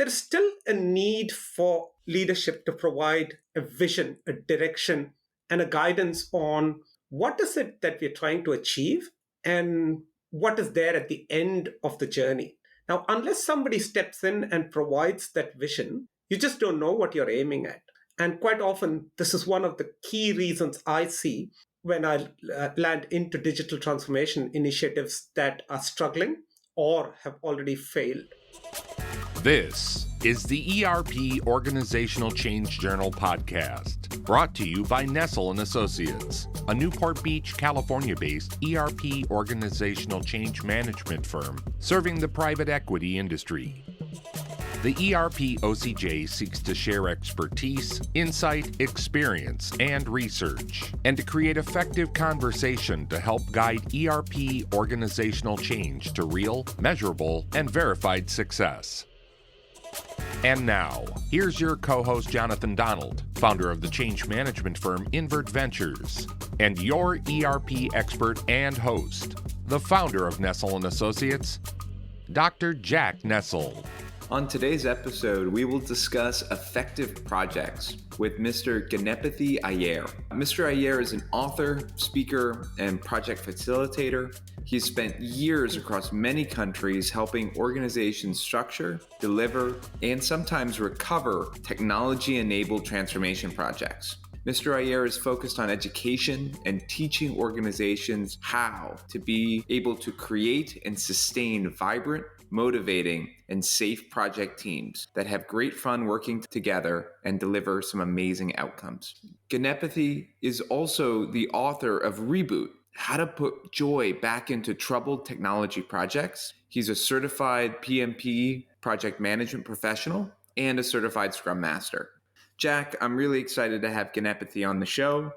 there is still a need for leadership to provide a vision, a direction, and a guidance on what is it that we're trying to achieve and what is there at the end of the journey. Now, unless somebody steps in and provides that vision, you just don't know what you're aiming at. And quite often, this is one of the key reasons I see when I land into digital transformation initiatives that are struggling or have already failed. This is the ERP Organizational Change Journal podcast, brought to you by Nestell & Associates, a Newport Beach, California-based ERP organizational change management firm serving the private equity industry. The ERP OCJ seeks to share expertise, insight, experience, and research, and to create effective conversation to help guide ERP organizational change to real, measurable, and verified success. And now, here's your co-host Jonathan Donald, founder of the change management firm Invert Ventures, and your ERP expert and host, the founder of Nestell & Associates, Dr. Jack Nestell. On today's episode, we will discuss effective projects with Mr. Ganapathy Iyer. Mr. Iyer is an author, speaker, and project facilitator. He's spent years across many countries helping organizations structure, deliver, and sometimes recover technology-enabled transformation projects. Mr. Iyer is focused on education and teaching organizations how to be able to create and sustain vibrant, motivating, and safe project teams that have great fun working together and deliver some amazing outcomes. Ganapathy is also the author of Reboot, How to Put Joy Back into Troubled Technology Projects. He's a certified PMP project management professional and a certified Scrum Master. Jack, I'm really excited to have Ganapathy on the show.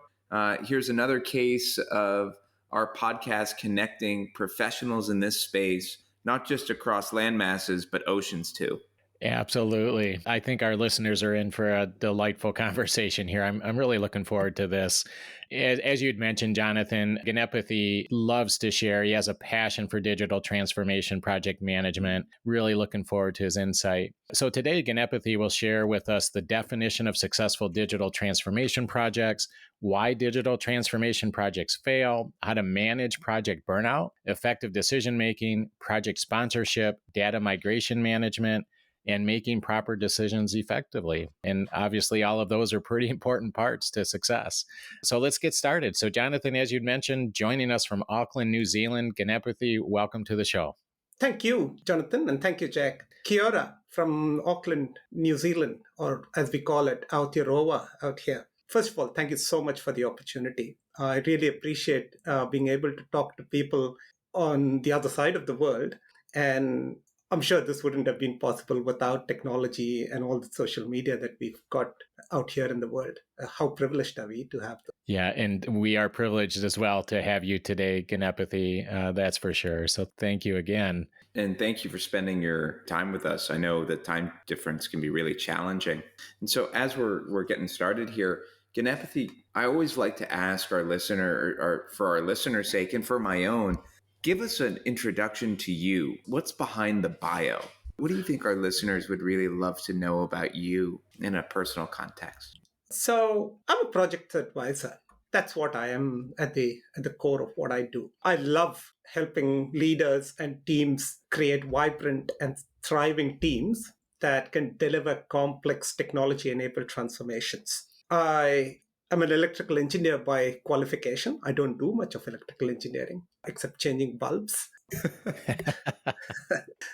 Here's another case of our podcast connecting professionals in this space, not just across land masses, but oceans too. Absolutely. I think our listeners are in for a delightful conversation here. I'm really looking forward to this. As you'd mentioned, Jonathan, Ganapathy loves to share. He has a passion for digital transformation project management. Really looking forward to his insight. So today, Ganapathy will share with us the definition of successful digital transformation projects, why digital transformation projects fail, how to manage project burnout, effective decision-making, project sponsorship, data migration management, and making proper decisions effectively. And obviously, all of those are pretty important parts to success. So let's get started. So Jonathan, as you'd mentioned, joining us from Auckland, New Zealand, Ganapathy, welcome to the show. Thank you, Jonathan, and thank you, Jack. Kia ora from Auckland, New Zealand, or as we call it, Aotearoa out here. First of all, thank you so much for the opportunity. I really appreciate being able to talk to people on the other side of the world. And I'm sure this wouldn't have been possible without technology and all the social media that we've got out here in the world. How privileged are we to have them? Yeah, and we are privileged as well to have you today, Ganapathy. That's for sure. So thank you again. And thank you for spending your time with us. I know the time difference can be really challenging. And so as we're getting started here, Ganapathy, I always like to ask our listener, or for our listener's sake and for my own, give us an introduction to you. What's behind the bio? What do you think our listeners would really love to know about you in a personal context? So I'm a project advisor. That's what I am at the core of what I do. I love helping leaders and teams create vibrant and thriving teams that can deliver complex technology-enabled transformations. I'm an electrical engineer by qualification. I don't do much of electrical engineering except changing bulbs.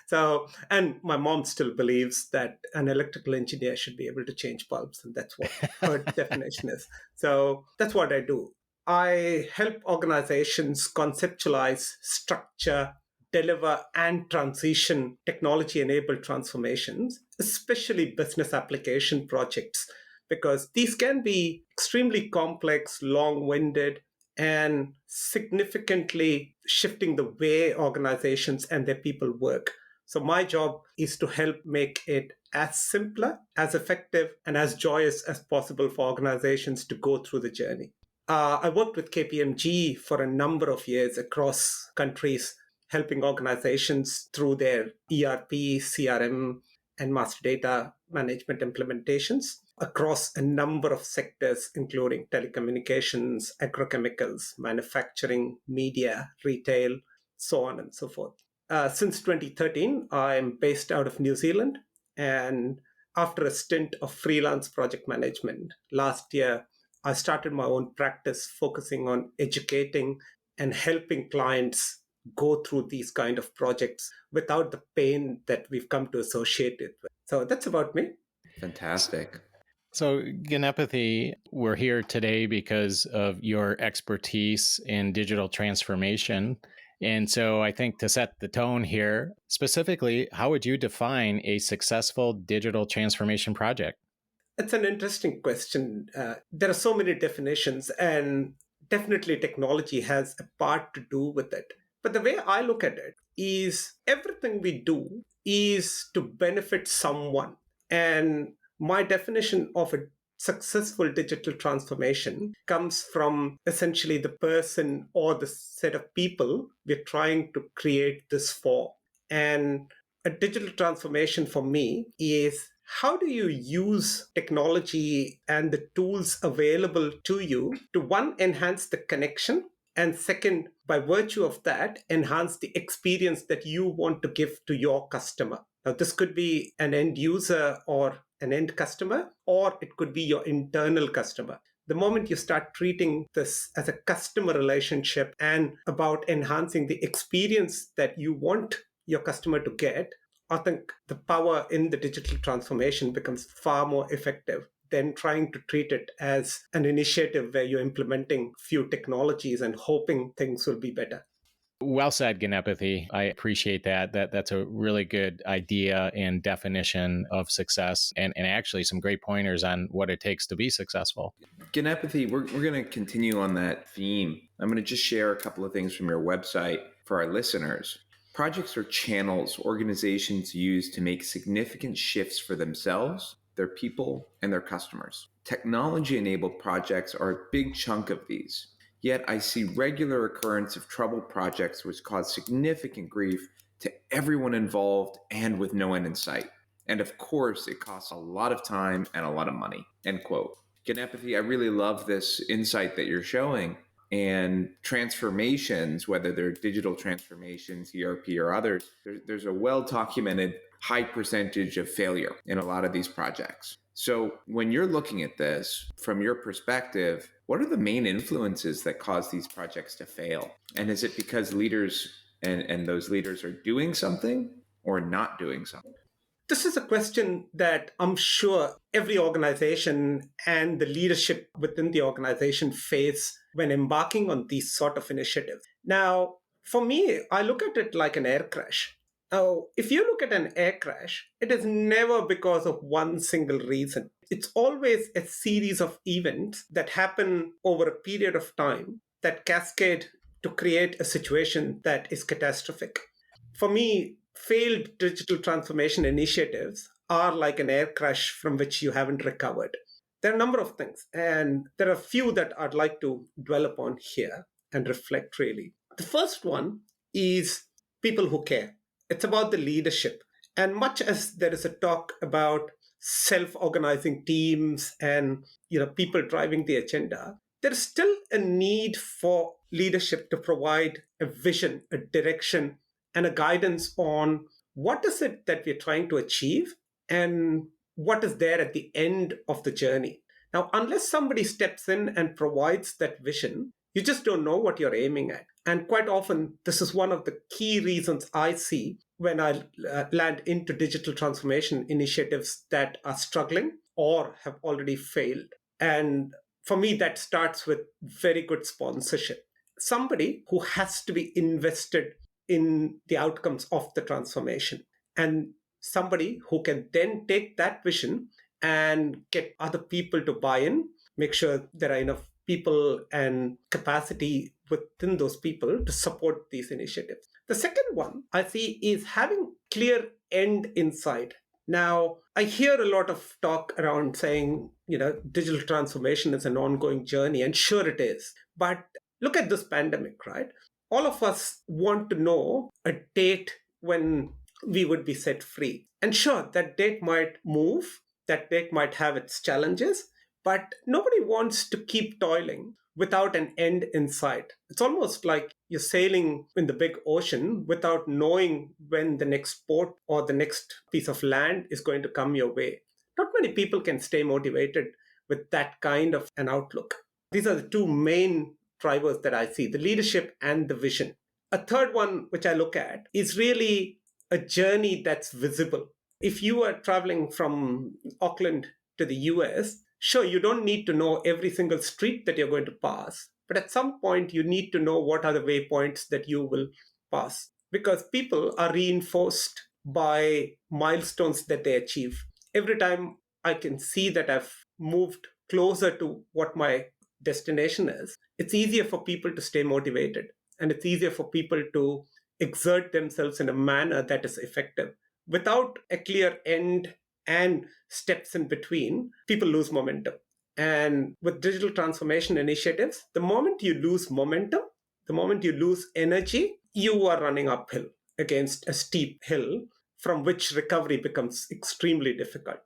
So, and my mom still believes that an electrical engineer should be able to change bulbs, and that's what her definition is. So that's what I do. I help organizations conceptualize, structure, deliver, and transition technology-enabled transformations, especially business application projects, because these can be extremely complex, long-winded, and significantly shifting the way organizations and their people work. So my job is to help make it as simpler, as effective, and as joyous as possible for organizations to go through the journey. I worked with KPMG for a number of years across countries, helping organizations through their ERP, CRM, and master data management implementations across a number of sectors, including telecommunications, agrochemicals, manufacturing, media, retail, so on and so forth. Since 2013, I'm based out of New Zealand. And after a stint of freelance project management, last year, I started my own practice focusing on educating and helping clients go through these kind of projects without the pain that we've come to associate it with. So that's about me. Fantastic. So, Ganapathy, we're here today because of your expertise in digital transformation. And so I think to set the tone here, specifically, how would you define a successful digital transformation project? It's an interesting question. There are so many definitions, and definitely technology has a part to do with it. But the way I look at it is everything we do is to benefit someone. And my definition of a successful digital transformation comes from essentially the person or the set of people we're trying to create this for. And a digital transformation for me is how do you use technology and the tools available to you to, one, enhance the connection, and second, by virtue of that, enhance the experience that you want to give to your customer. Now, this could be an end user or an end customer, or it could be your internal customer. The moment you start treating this as a customer relationship and about enhancing the experience that you want your customer to get, I think the power in the digital transformation becomes far more effective than trying to treat it as an initiative where you're implementing few technologies and hoping things will be better. Well said, Ganapathy. I appreciate that. That's a really good idea and definition of success, and actually some great pointers on what it takes to be successful. Ganapathy, we're going to continue on that theme. I'm going to just share a couple of things from your website for our listeners. Projects are channels organizations use to make significant shifts for themselves, their people, and their customers. Technology-enabled projects are a big chunk of these. Yet I see regular occurrence of troubled projects which cause significant grief to everyone involved and with no end in sight. And of course, it costs a lot of time and a lot of money. End quote. Ganapathy, I really love this insight that you're showing. And transformations, whether they're digital transformations, ERP or others, there's a well-documented high percentage of failure in a lot of these projects. So when you're looking at this from your perspective, what are the main influences that cause these projects to fail? And is it because leaders and those leaders are doing something or not doing something? This is a question that I'm sure every organization and the leadership within the organization face when embarking on these sort of initiatives. Now, for me, I look at it like an air crash. Now, if you look at an air crash, it is never because of one single reason. It's always a series of events that happen over a period of time that cascade to create a situation that is catastrophic. For me, failed digital transformation initiatives are like an air crash from which you haven't recovered. There are a number of things, and there are a few that I'd like to dwell upon here and reflect really. The first one is people who care. It's about the leadership. And much as there is a talk about self-organizing teams and people driving the agenda, there is still a need for leadership to provide a vision, a direction, and a guidance on what is it that we're trying to achieve and what is there at the end of the journey. Now, unless somebody steps in and provides that vision, you just don't know what you're aiming at. And quite often, this is one of the key reasons I see when I land into digital transformation initiatives that are struggling or have already failed. And for me, that starts with very good sponsorship. Somebody who has to be invested in the outcomes of the transformation, and somebody who can then take that vision and get other people to buy in, make sure there are enough people and capacity within those people to support these initiatives. The second one I see is having clear end in sight. Now, I hear a lot of talk around saying, digital transformation is an ongoing journey, and sure it is. But look at this pandemic, right? All of us want to know a date when we would be set free. And sure, that date might move, that date might have its challenges, but nobody wants to keep toiling without an end in sight. It's almost like you're sailing in the big ocean without knowing when the next port or the next piece of land is going to come your way. Not many people can stay motivated with that kind of an outlook. These are the two main drivers that I see, the leadership and the vision. A third one, which I look at, is really a journey that's visible. If you are traveling from Auckland to the US, sure, you don't need to know every single street that you're going to pass. But at some point, you need to know what are the waypoints that you will pass. Because people are reinforced by milestones that they achieve. Every time I can see that I've moved closer to what my destination is, it's easier for people to stay motivated. And it's easier for people to exert themselves in a manner that is effective. Without a clear end and steps in between, people lose momentum. And with digital transformation initiatives, the moment you lose momentum, the moment you lose energy, you are running uphill against a steep hill from which recovery becomes extremely difficult.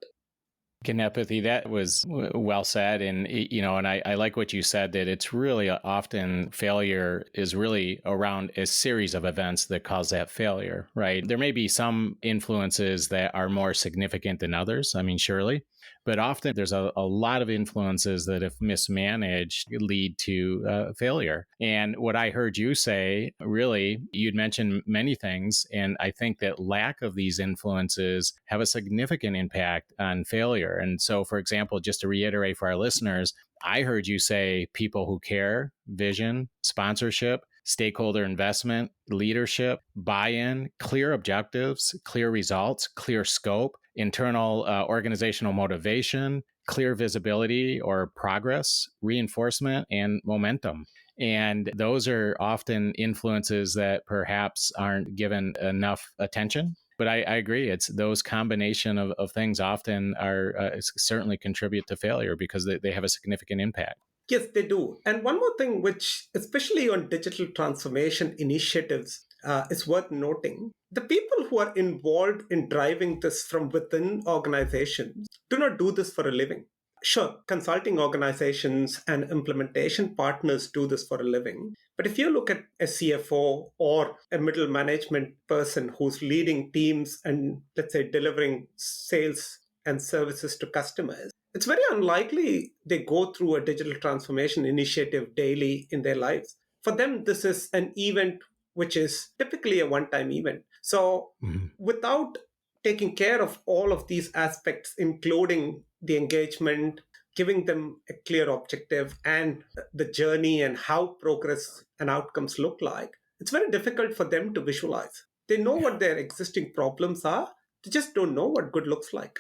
Ganapathy, that was well said. And, and I like what you said, that it's really often failure is really around a series of events that cause that failure, right? There may be some influences that are more significant than others. I mean, surely. But often there's a lot of influences that, if mismanaged, lead to failure. And what I heard you say, really, you'd mentioned many things. And I think that lack of these influences have a significant impact on failure. And so, for example, just to reiterate for our listeners, I heard you say people who care, vision, sponsorship, stakeholder investment, leadership, buy-in, clear objectives, clear results, clear scope, internal organizational motivation, clear visibility or progress, reinforcement, and momentum. And those are often influences that perhaps aren't given enough attention. But I agree. It's those combination of things often are certainly contribute to failure because they have a significant impact. Yes, they do. And one more thing, which, especially on digital transformation initiatives, is worth noting. The people who are involved in driving this from within organizations do not do this for a living. Sure, consulting organizations and implementation partners do this for a living. But if you look at a CFO or a middle management person who's leading teams and, let's say, delivering sales and services to customers, it's very unlikely they go through a digital transformation initiative daily in their lives. For them, this is an event which is typically a one-time event. So without taking care of all of these aspects, including the engagement, giving them a clear objective and the journey and how progress and outcomes look like, it's very difficult for them to visualize. They know what their existing problems are, they just don't know what good looks like.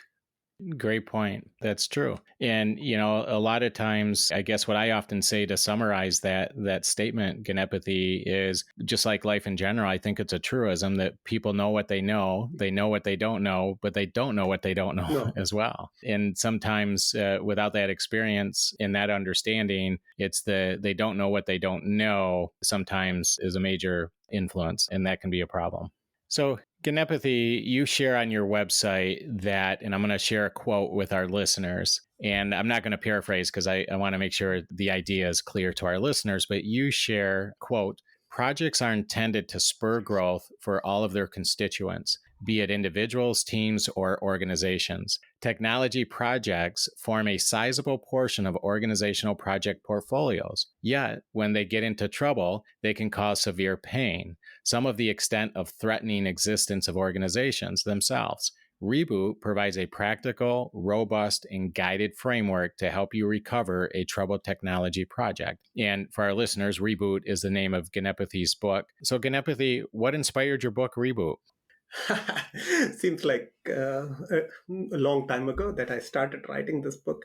Great point. That's true. And, a lot of times, I guess what I often say to summarize that statement, Ganapathy, is just like life in general. I think it's a truism that people know what they know what they don't know, but they don't know what they don't know as well. And sometimes without that experience and that understanding, it's they don't know what they don't know sometimes is a major influence, and that can be a problem. So, Ganapathy, you share on your website that, and I'm going to share a quote with our listeners, and I'm not going to paraphrase because I want to make sure the idea is clear to our listeners, but you share, quote, projects are intended to spur growth for all of their constituents, be it individuals, teams, or organizations. Technology projects form a sizable portion of organizational project portfolios. Yet, when they get into trouble, they can cause severe pain, some of the extent of threatening existence of organizations themselves. Reboot provides a practical, robust, and guided framework to help you recover a troubled technology project. And for our listeners, Reboot is the name of Ganapathy's book. So, Ganapathy, what inspired your book, Reboot? Seems like a long time ago that I started writing this book.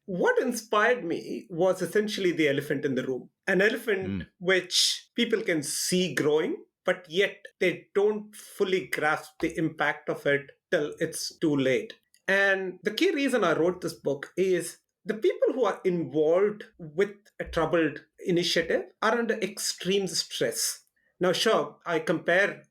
What inspired me was essentially the elephant in the room. An elephant which people can see growing, but yet they don't fully grasp the impact of it till it's too late. And the key reason I wrote this book is the people who are involved with a troubled initiative are under extreme stress. Now, sure, I compare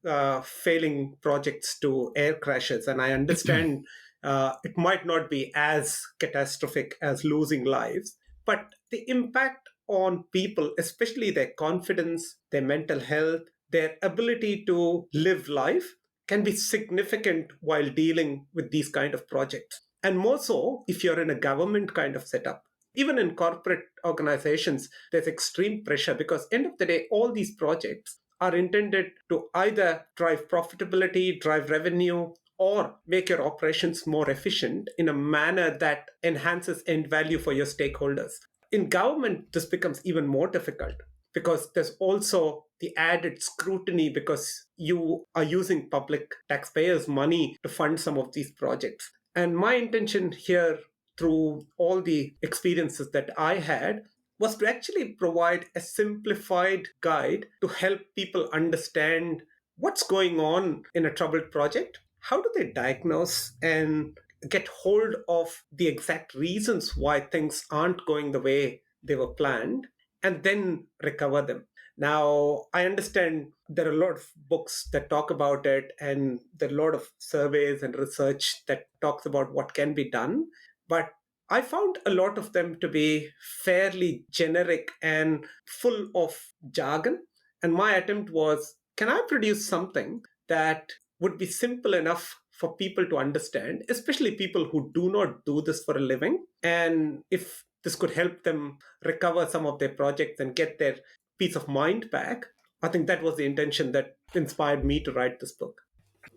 failing projects to air crashes, and I understand it might not be as catastrophic as losing lives, but the impact on people, especially their confidence, their mental health, their ability to live life, can be significant while dealing with these kind of projects. And more so if you're in a government kind of setup. Even in corporate organizations, there's extreme pressure because end of the day, all these projects are intended to either drive profitability, drive revenue, or make your operations more efficient in a manner that enhances end value for your stakeholders. In government, this becomes even more difficult because there's also the added scrutiny because you are using public taxpayers' money to fund some of these projects. And my intention here, through all the experiences that I had, was to actually provide a simplified guide to help people understand what's going on in a troubled project. How do they diagnose and get hold of the exact reasons why things aren't going the way they were planned, and then recover them? Now, I understand there are a lot of books that talk about it, and there are a lot of surveys and research that talks about what can be done. But I found a lot of them to be fairly generic and full of jargon. And my attempt was, can I produce something that would be simple enough for people to understand, especially people who do not do this for a living? And if this could help them recover some of their projects and get their peace of mind back, I think that was the intention that inspired me to write this book.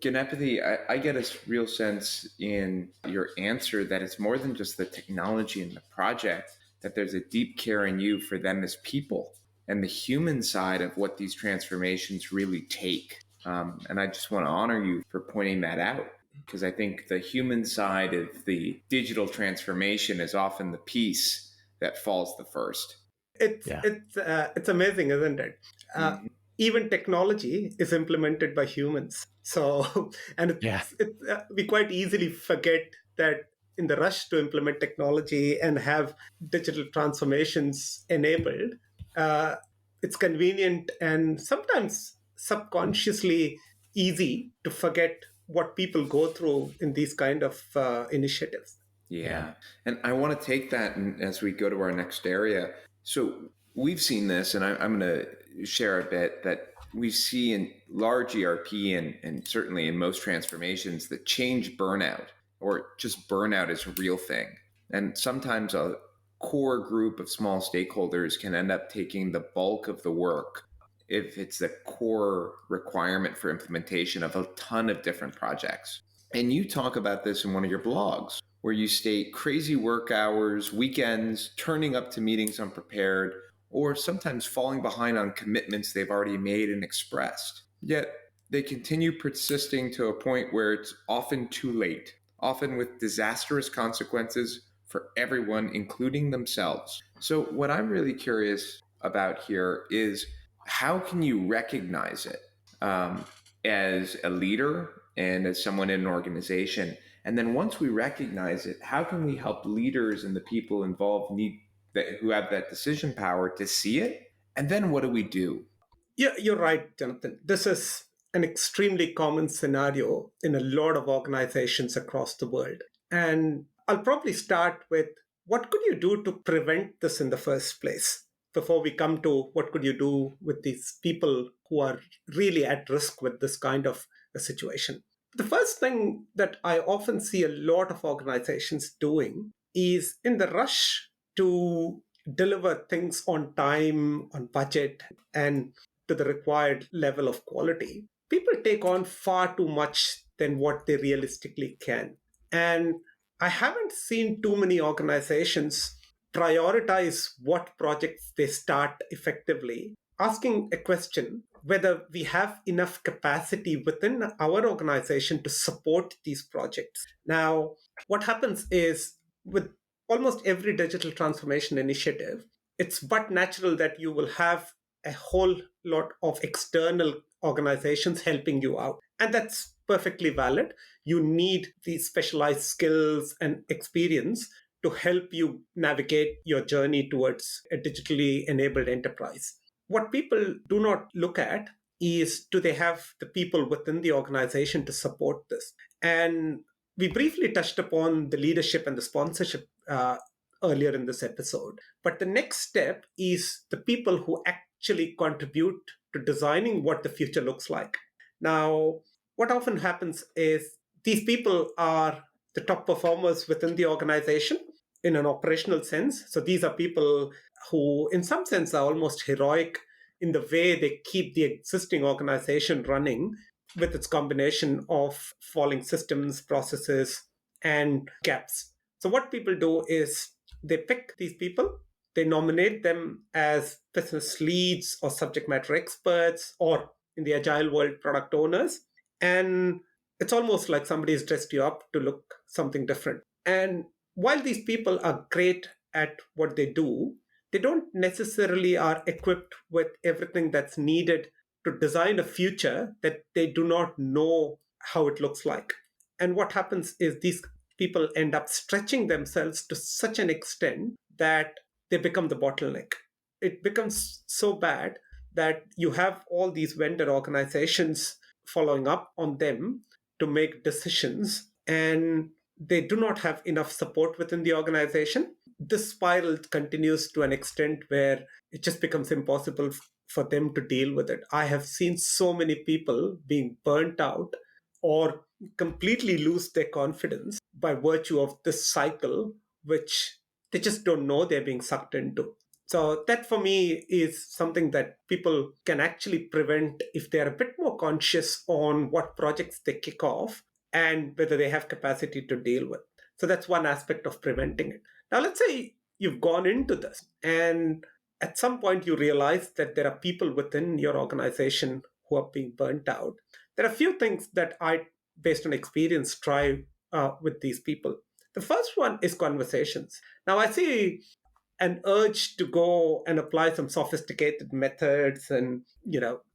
Ganapathy, I get a real sense in your answer that it's more than just the technology and the project, that there's a deep care in you for them as people and the human side of what these transformations really take. And I just want to honor you for pointing that out, because I think the human side of the digital transformation is often the piece that falls the first. Yeah. It's amazing, isn't it? Uh, Mhm. Even technology is implemented by humans. So, and Yeah. we quite easily forget that in the rush to implement technology and have digital transformations enabled, uh, it's convenient and sometimes subconsciously easy to forget what people go through in these kind of initiatives. Yeah. Yeah. And I want to take that as we go to our next area. So we've seen this, and I'm going to share a bit that we see in large ERP and certainly in most transformations that change burnout, or just burnout is a real thing. And sometimes a core group of small stakeholders can end up taking the bulk of the work if it's the core requirement for implementation of a ton of different projects. And you talk about this in one of your blogs, where you state crazy work hours, weekends, turning up to meetings unprepared, or sometimes falling behind on commitments they've already made and expressed. Yet they continue persisting to a point where it's often too late, often with disastrous consequences for everyone, including themselves. So, what I'm really curious about here is, how can you recognize it um, as a leader and as someone in an organization? And then once we recognize it, how can we help leaders and the people involved who have that decision power to see it? And then what do we do? Yeah, you're right, Jonathan. This is an extremely common scenario in a lot of organizations across the world. And I'll probably start with, what could you do to prevent this in the first place before we come to what could you do with these people who are really at risk with this kind of a situation. The first thing that I often see a lot of organizations doing is, in the rush to deliver things on time, on budget, and to the required level of quality, people take on far too much than what they realistically can. And I haven't seen too many organizations prioritize what projects they start effectively, asking a question whether we have enough capacity within our organization to support these projects. Now, what happens is, with almost every digital transformation initiative, it's but natural that you will have a whole lot of external organizations helping you out. And that's perfectly valid. You need these specialized skills and experience to help you navigate your journey towards a digitally enabled enterprise. What people do not look at is, do they have the people within the organization to support this? And we briefly touched upon the leadership and the sponsorship earlier in this episode. But the next step is the people who actually contribute to designing what the future looks like. Now, what often happens is these people are the top performers within the organization in an operational sense. So these are people who, in some sense, are almost heroic in the way they keep the existing organization running with its combination of falling systems, processes, and gaps. So, what people do is they pick these people, they nominate them as business leads or subject matter experts, or in the agile world, product owners. And it's almost like somebody's dressed you up to look something different. And while these people are great at what they don't necessarily are equipped with everything that's needed to design a future that they do not know how it looks like. And what happens is these people end up stretching themselves to such an extent that they become the bottleneck. It becomes so bad that you have all these vendor organizations following up on them to make decisions, and they do not have enough support within the organization. This spiral continues to an extent where it just becomes impossible for them to deal with it. I have seen so many people being burnt out or completely lose their confidence by virtue of this cycle, which they just don't know they're being sucked into. So, that for me is something that people can actually prevent if they're a bit more conscious on what projects they kick off and whether they have capacity to deal with. So, that's one aspect of preventing it. Now, let's say you've gone into this and at some point you realize that there are people within your organization who are being burnt out. There are a few things that I, based on experience, try with these people. The first one is conversations. Now, I see an urge to go and apply some sophisticated methods and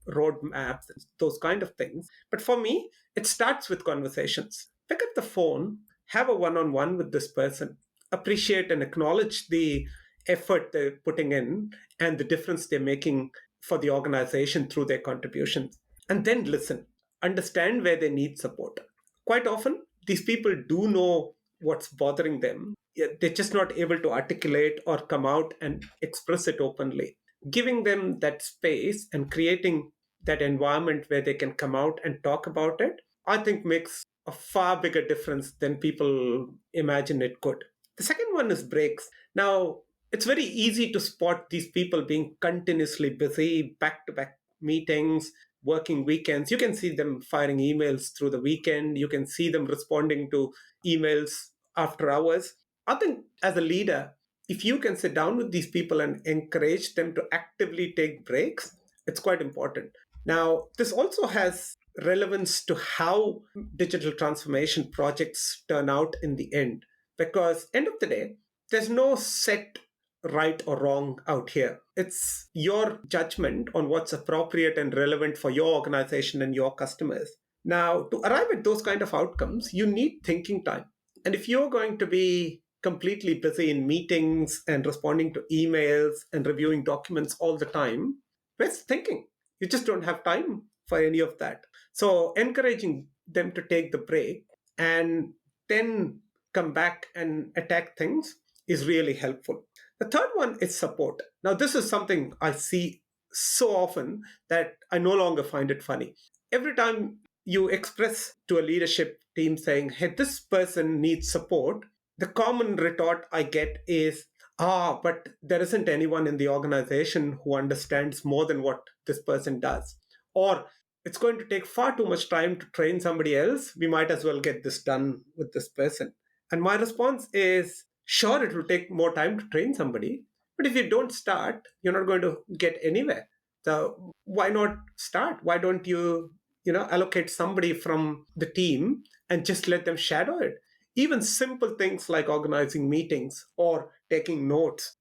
roadmaps and those kind of things. But for me, it starts with conversations. Pick up the phone, have a one-on-one with this person, appreciate and acknowledge the effort they're putting in and the difference they're making for the organization through their contributions, and then listen, understand where they need support. Quite often these people do know what's bothering them. They're just not able to articulate or come out and express it openly. Giving them that space and creating that environment where they can come out and talk about it, I think makes a far bigger difference than people imagine it could. The second one is breaks. Now, it's very easy to spot these people being continuously busy, back to back meetings, working weekends. You can see them firing emails through the weekend. You can see them responding to emails after hours. I think as a leader, if you can sit down with these people and encourage them to actively take breaks, it's quite important. Now, this also has relevance to how digital transformation projects turn out in the end. Because end of the day, there's no set right or wrong out here. It's your judgment on what's appropriate and relevant for your organization and your customers. Now, to arrive at those kind of outcomes, you need thinking time. And if you're going to be completely busy in meetings and responding to emails and reviewing documents all the time, where's thinking? You just don't have time for any of that. So, encouraging them to take the break and then come back and attack things is really helpful. The third one is support. Now, this is something I see so often that I no longer find it funny. Every time you express to a leadership team saying, hey, this person needs support, the common retort I get is, but there isn't anyone in the organization who understands more than what this person does. Or it's going to take far too much time to train somebody else. We might as well get this done with this person. And my response is, sure, it will take more time to train somebody, but if you don't start, you're not going to get anywhere. So why not start? Why don't you, allocate somebody from the team and just let them shadow it? Even simple things like organizing meetings or taking notes.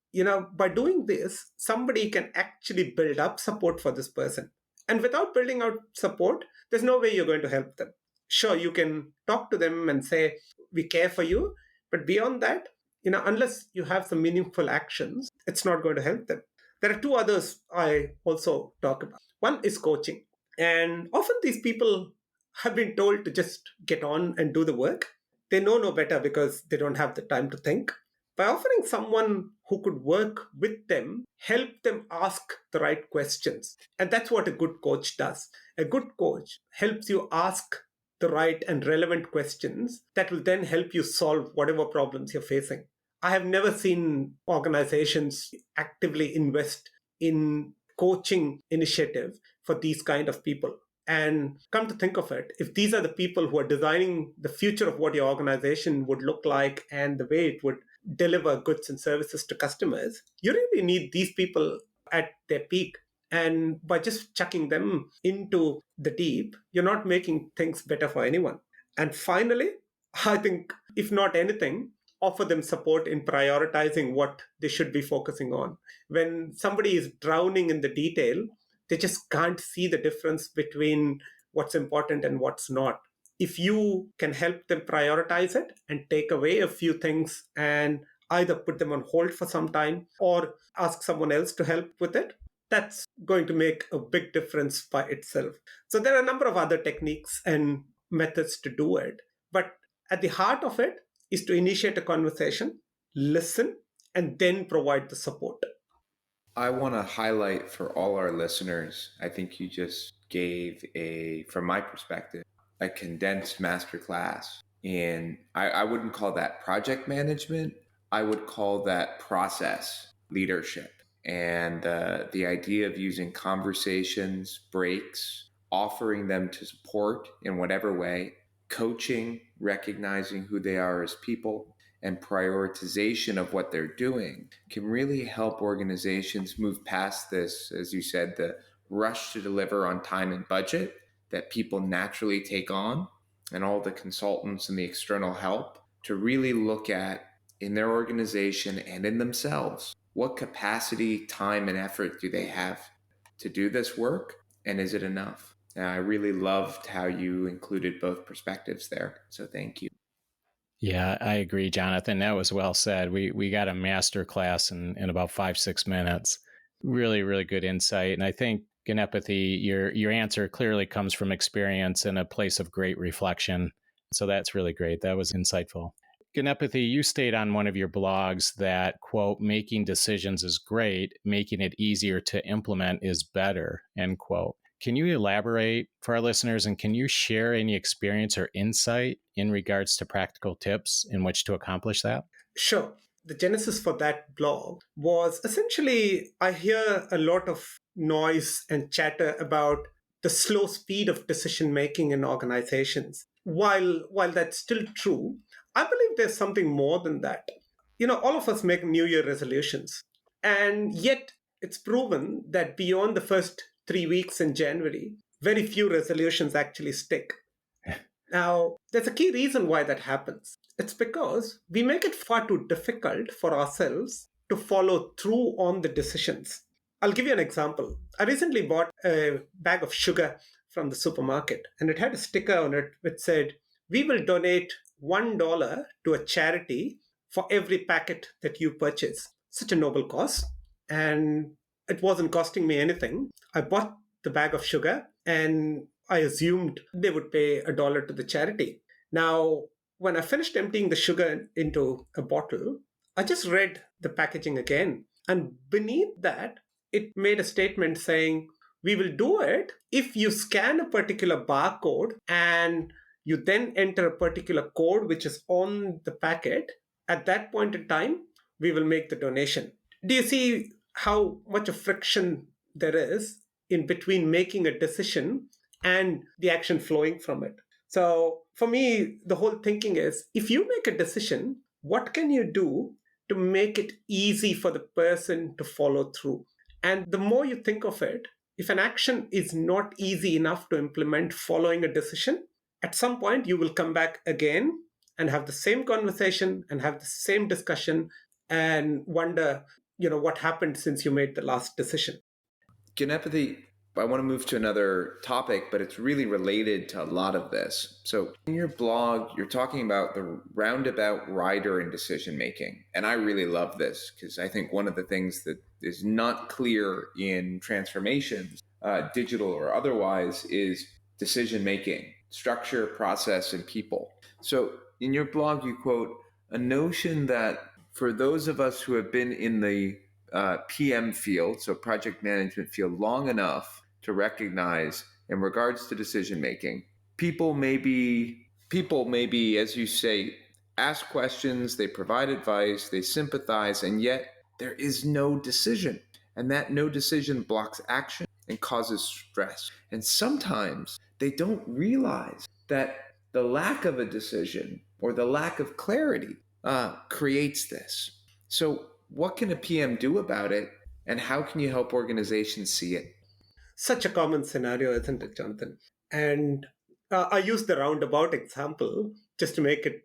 By doing this, somebody can actually build up support for this person. And without building out support, there's no way you're going to help them. Sure, you can talk to them and say, we care for you. But beyond that, unless you have some meaningful actions, it's not going to help them. There are two others I also talk about. One is coaching. And often these people have been told to just get on and do the work. They know no better because they don't have the time to think. By offering someone who could work with them, help them ask the right questions. And that's what a good coach does. A good coach helps you ask the right and relevant questions that will then help you solve whatever problems you're facing. I have never seen organizations actively invest in coaching initiative for these kind of people. And come to think of it, if these are the people who are designing the future of what your organization would look like and the way it would deliver goods and services to customers, you really need these people at their peak. And by just chucking them into the deep, you're not making things better for anyone. And finally, I think, if not anything, offer them support in prioritizing what they should be focusing on. When somebody is drowning in the detail, they just can't see the difference between what's important and what's not. If you can help them prioritize it and take away a few things and either put them on hold for some time or ask someone else to help with it, that's going to make a big difference by itself. So there are a number of other techniques and methods to do it. But at the heart of it is to initiate a conversation, listen, and then provide the support. I want to highlight for all our listeners, I think you just gave from my perspective, a condensed masterclass. And I wouldn't call that project management. I would call that process leadership. And the idea of using conversations, breaks, offering them to support in whatever way, coaching, recognizing who they are as people, and prioritization of what they're doing can really help organizations move past this, as you said, the rush to deliver on time and budget that people naturally take on, and all the consultants and the external help to really look at in their organization and in themselves, what capacity, time, and effort do they have to do this work, and is it enough? And I really loved how you included both perspectives there, so thank you. Yeah, I agree, Jonathan. That was well said. We got a master class in about 5-6 minutes. Really, really good insight. And I think, Ganapathy, your answer clearly comes from experience and a place of great reflection. So that's really great. That was insightful. Ganapathy, you state on one of your blogs that, quote, making decisions is great, making it easier to implement is better, end quote. Can you elaborate for our listeners, and can you share any experience or insight in regards to practical tips in which to accomplish that? Sure. The genesis for that blog was essentially, I hear a lot of noise and chatter about the slow speed of decision making in organizations. While that's still true, I believe there's something more than that. All of us make New Year resolutions, and yet it's proven that beyond the first 3 weeks in January, very few resolutions actually stick. Now, there's a key reason why that happens. It's because we make it far too difficult for ourselves to follow through on the decisions. I'll give you an example. I recently bought a bag of sugar from the supermarket, and it had a sticker on it which said, "We will donate $1 to a charity for every packet that you purchase." Such a noble cause. And it wasn't costing me anything. I bought the bag of sugar and I assumed they would pay $1 to the charity. Now, when I finished emptying the sugar into a bottle, I just read the packaging again. And beneath that, it made a statement saying, "We will do it if you scan a particular barcode and you then enter a particular code which is on the packet. At that point in time, we will make the donation." Do you see how much of friction there is in between making a decision and the action flowing from it? So for me, the whole thinking is, if you make a decision, what can you do to make it easy for the person to follow through? And the more you think of it, if an action is not easy enough to implement following a decision, at some point you will come back again and have the same conversation and have the same discussion and wonder, what happened since you made the last decision. Ganapathy, I want to move to another topic, but it's really related to a lot of this. So in your blog, you're talking about the roundabout rider in decision making. And I really love this because I think one of the things that is not clear in transformations digital or otherwise, is decision making, structure, process, and people. So in your blog, you quote a notion that for those of us who have been in the PM field, so project management field, long enough to recognize in regards to decision making, people may be, as you say, ask questions, they provide advice, they sympathize, and yet there is no decision. And that no decision blocks action and causes stress. And sometimes they don't realize that the lack of a decision or the lack of clarity creates this. So, what can a PM do about it, and how can you help organizations see it? Such a common scenario, isn't it, Jonathan? And I use the roundabout example just to make it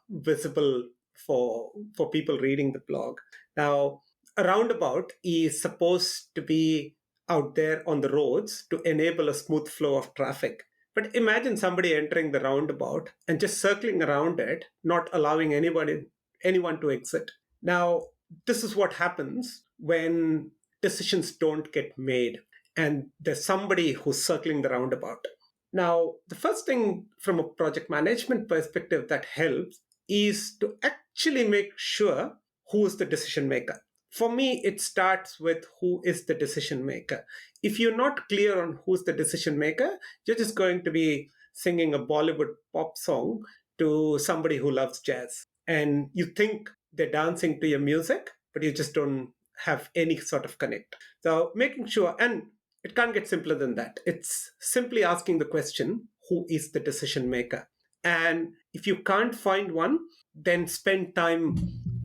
visible for people reading the blog. Now, a roundabout is supposed to be out there on the roads to enable a smooth flow of traffic. But imagine somebody entering the roundabout and just circling around it, not allowing anyone to exit. Now, this is what happens when decisions don't get made and there's somebody who's circling the roundabout. Now, the first thing from a project management perspective that helps is to actually make sure who is the decision maker. For me, it starts with who is the decision maker. If you're not clear on who's the decision maker, you're just going to be singing a Bollywood pop song to somebody who loves jazz. And you think they're dancing to your music, but you just don't have any sort of connect. So making sure, and it can't get simpler than that. It's simply asking the question, who is the decision maker? And if you can't find one, then spend time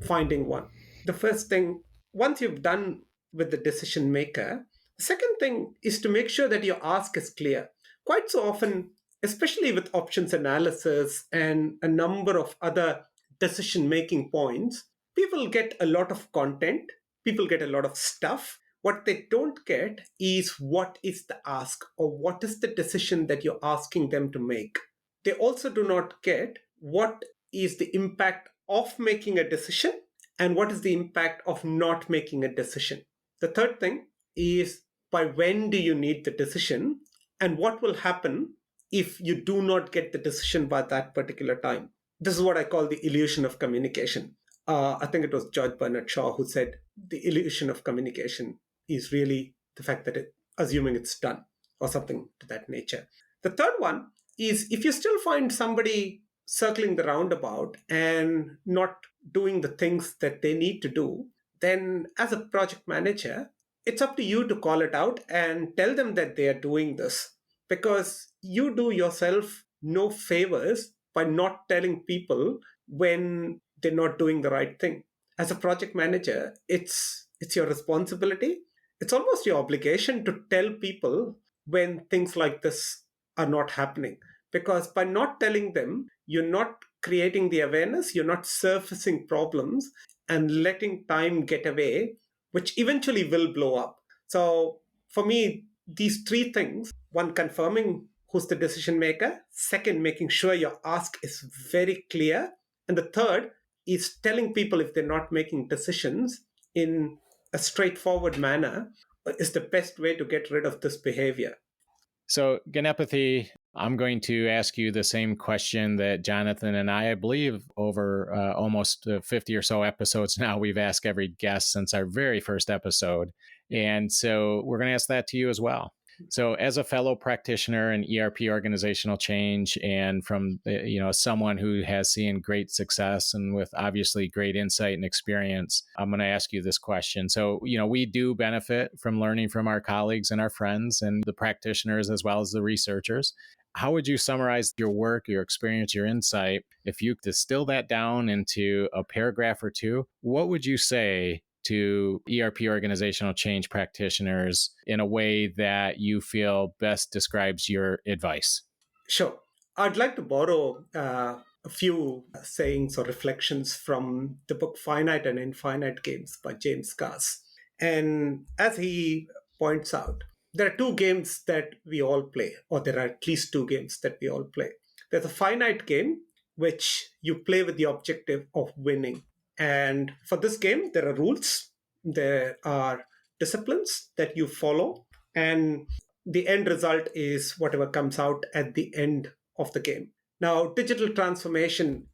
finding one. The first thing, once you've done with the decision maker, the second thing is to make sure that your ask is clear. Quite so often, especially with options analysis and a number of other decision making points, people get a lot of content, people get a lot of stuff. What they don't get is what is the ask or what is the decision that you're asking them to make. They also do not get what is the impact of making a decision and what is the impact of not making a decision. The third thing is by when do you need the decision and what will happen if you do not get the decision by that particular time. This is what I call the illusion of communication. I think it was George Bernard Shaw who said the illusion of communication is really the fact that assuming it's done or something to that nature. The third one is if you still find somebody circling the roundabout and not doing the things that they need to do, then as a project manager, it's up to you to call it out and tell them that they are doing this, because you do yourself no favors by not telling people when they're not doing the right thing. As a project manager, it's your responsibility. It's almost your obligation to tell people when things like this are not happening. Because by not telling them, you're not creating the awareness, you're not surfacing problems and letting time get away, which eventually will blow up. So for me, these three things: one, confirming who's the decision maker; second, making sure your ask is very clear; and the third is telling people if they're not making decisions in a straightforward manner is the best way to get rid of this behavior. So, Ganapathy, I'm going to ask you the same question that Jonathan and I believe over almost 50 or so episodes now, we've asked every guest since our very first episode. And so we're going to ask that to you as well. So as a fellow practitioner in ERP organizational change, and from someone who has seen great success and with obviously great insight and experience, I'm going to ask you this question. So, we do benefit from learning from our colleagues and our friends and the practitioners as well as the researchers. How would you summarize your work, your experience, your insight? If you distill that down into a paragraph or two, what would you say to ERP organizational change practitioners in a way that you feel best describes your advice? Sure. I'd like to borrow a few sayings or reflections from the book Finite and Infinite Games by James Cass. And as he points out, there are two games that we all play, or there are at least two games that we all play. There's a finite game, which you play with the objective of winning. And for this game, there are rules, there are disciplines that you follow. And the end result is whatever comes out at the end of the game. Now, digital transformation,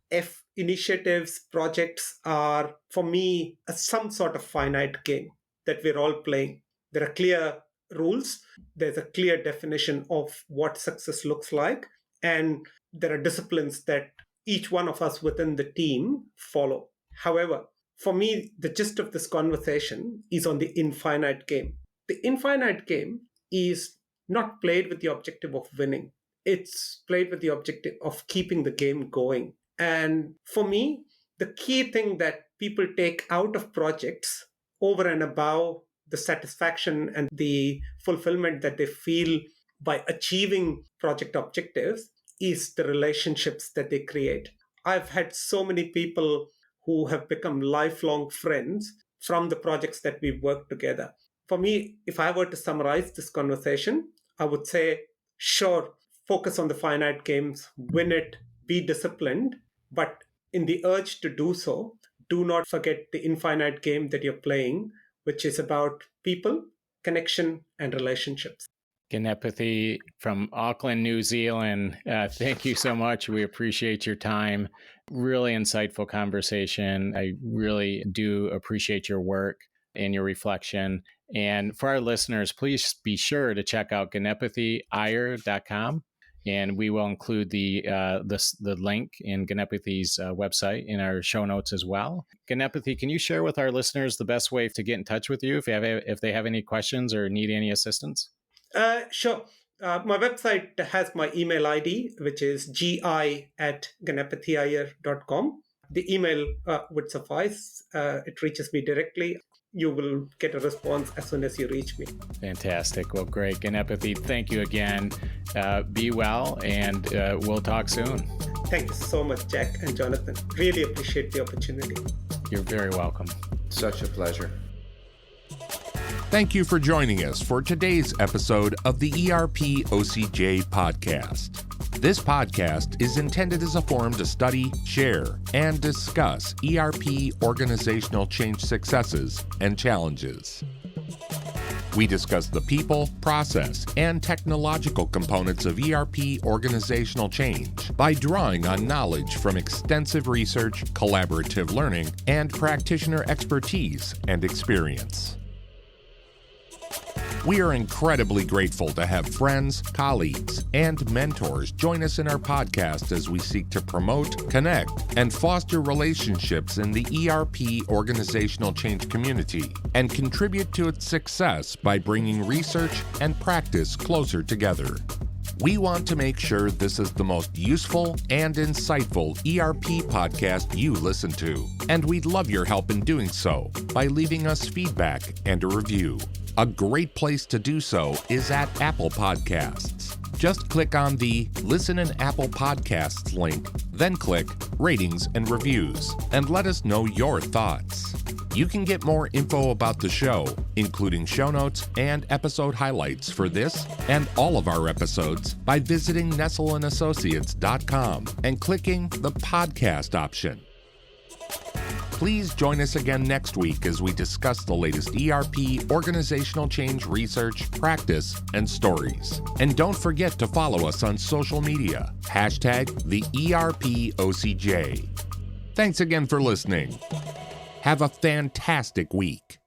initiatives, projects are, for me, some sort of finite game that we're all playing. There are clear rules, there's a clear definition of what success looks like, and there are disciplines that each one of us within the team follow. However, for me, the gist of this conversation is on the infinite game. The infinite game is not played with the objective of winning. It's played with the objective of keeping the game going. And for me, the key thing that people take out of projects over and above the satisfaction and the fulfillment that they feel by achieving project objectives is the relationships that they create. I've had so many people who have become lifelong friends from the projects that we've worked together. For me, if I were to summarize this conversation, I would say, sure, focus on the finite games, win it, be disciplined, but in the urge to do so, do not forget the infinite game that you're playing, which is about people, connection, and relationships. Ganapathy from Auckland, New Zealand. Thank you so much. We appreciate your time. Really insightful conversation. I really do appreciate your work and your reflection. And for our listeners, please be sure to check out GanapathyIyer.com. And we will include the link in Ganapathy's website in our show notes as well. Ganapathy, can you share with our listeners the best way to get in touch with you if they have any questions or need any assistance? Sure. My website has my email ID, which is gi@ganapathyiyer.com. The email would suffice. It reaches me directly. You will get a response as soon as you reach me. Fantastic. Well, great. Ganapathy, thank you again. Be well, and we'll talk soon. Thank you so much, Jack and Jonathan. Really appreciate the opportunity. You're very welcome. Such a pleasure. Thank you for joining us for today's episode of the ERP OCJ podcast. This podcast is intended as a forum to study, share, and discuss ERP organizational change successes and challenges. We discuss the people, process, and technological components of ERP organizational change by drawing on knowledge from extensive research, collaborative learning, and practitioner expertise and experience. We are incredibly grateful to have friends, colleagues, and mentors join us in our podcast as we seek to promote, connect, and foster relationships in the ERP organizational change community and contribute to its success by bringing research and practice closer together. We want to make sure this is the most useful and insightful ERP podcast you listen to, and we'd love your help in doing so by leaving us feedback and a review. A great place to do so is at Apple Podcasts. Just click on the Listen in Apple Podcasts link, then click Ratings and Reviews, and let us know your thoughts. You can get more info about the show, including show notes and episode highlights for this and all of our episodes, by visiting NestellAssociates.com and clicking the podcast option. Please join us again next week as we discuss the latest ERP organizational change research, practice, and stories. And don't forget to follow us on social media, #TheERPOCJ. Thanks again for listening. Have a fantastic week.